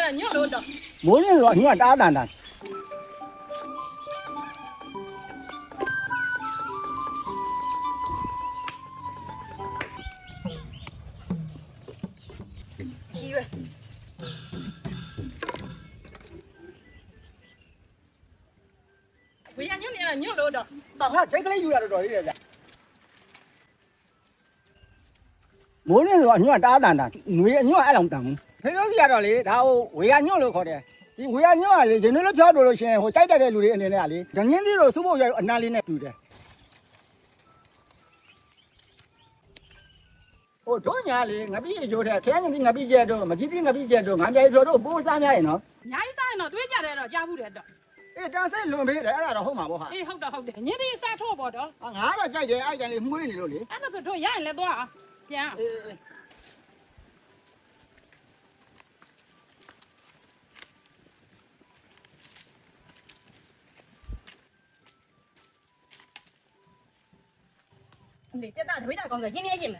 了鸟肉的，没人说你要打蛋蛋。7月。为啥鸟呢？鸟肉的，大家这个里有点多一点的。没人说你要打蛋蛋，你要爱弄蛋。平常时间这里，然后为啥鸟肉烤的？你为啥鸟啊？人家那票多少钱？我再在这路里那里，这年底了，是不是哪里那住的？我昨年里我毕业就的，前年的我毕业着，没今年我毕业着，俺家票都不3年呢。伢一啥呢？对家来了，家不来的。哎，这谁弄没来那着好嘛不哈？哎，好的好的，你得啥炒包的？啊，俺这在这，俺家里没人里。俺那是炒伢人来多啊，行。哎。对，这大头大工作，今年一门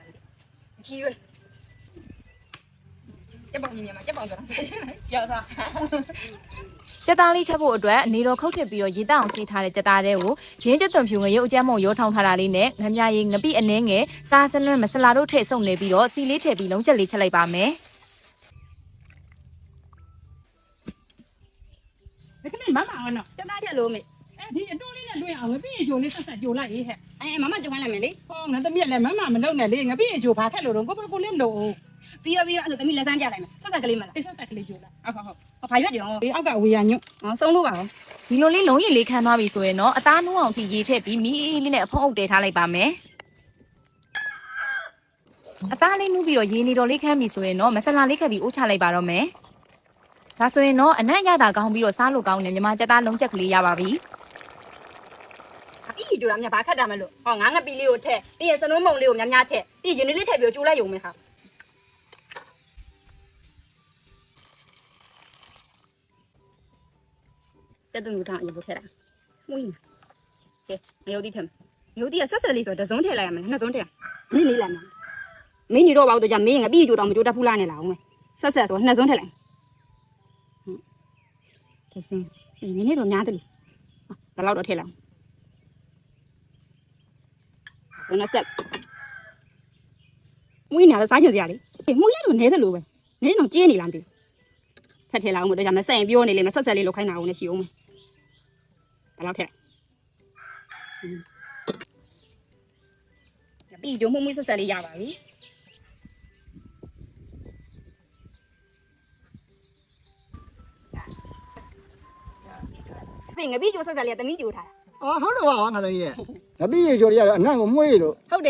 7月，这帮一年嘛，这帮个要啥？ ကြက်သားလေးချက်ဖို့အတွက်နေတော်ခုတ်ထစ်ပြီးတော့ရေတောက်အောင်စီးထားတဲ့ကြက်သားတွေကိုရင်းကျက်သွန်ဖြူငရုတ်အကြမ်းမုံရောထောင်းထားတာလေးနဲ့ငမြရည်ငပိအနှင်းငယ်စားစလွန်းမဆလာတို့ထည့်ဆုံနေပြီးတော့စီလေးထည့်ပြီးလုံးချက်လေးချက်လိုက်ပါမယ် 这个你妈妈呢？这大铁路没？哎，你多哩呢对啊，我毕业就哩啥就来一下。哎，妈妈就换了没嘞？哦，那都免了，妈妈们弄那里，我毕业就怕太多了，我不领路。比要，俺就等你来3家来没？啥个哩没了？这啥个哩就了？好好好，我爬远点哦。我搞为啥鸟？哦，送路吧哦。 ဒီလိုလေးလုံးရည်လေးခံသွားပြီဆိုရင်တော့အသားနှုံးအောင်ထိရေးထည့်ပြီးမီးအေးလေးနဲ့အဖုံးအုပ်တဲထားလိုက်ပါမယ်အသားလေးနှူးပြီးတော့ရေနေတော်လေးခမ်းပြီဆိုရင်တော့မဆလာလေးခက်ပြီးအိုးချလိုက်ပါတော့မယ်ဒါဆိုရင်တော့အနံ့ရတာကောင်းပြီးတော့စားလို့ကောင်းတယ်မြန်မာကြက်သားလုံးချက်ကလေးရပါပြီ 咦，就咱们家把看他们了。哦，俺个比例有太，比人生弄梦里有伢太，比人里太表就来用没哈。这都路上也不太大，喂，对，有的天，有的啥里说这种太来嘛，那种太，没来嘛，没你多吧，我都讲没个比就到我就在铺烂的了，我啥说那种太来，这是，你都伢的了，咱老多太了。 那是，我伢子3斤里，我伢都拿得路呗，你能接你啷的？太天了，我都讲那3标呢，里面啥里都开拿我那修嘛，咱老天，比就木啥里压吧？比就啥里等你就他。 啊，好了哇，那东西，那毕业就哩，那我没有。好的，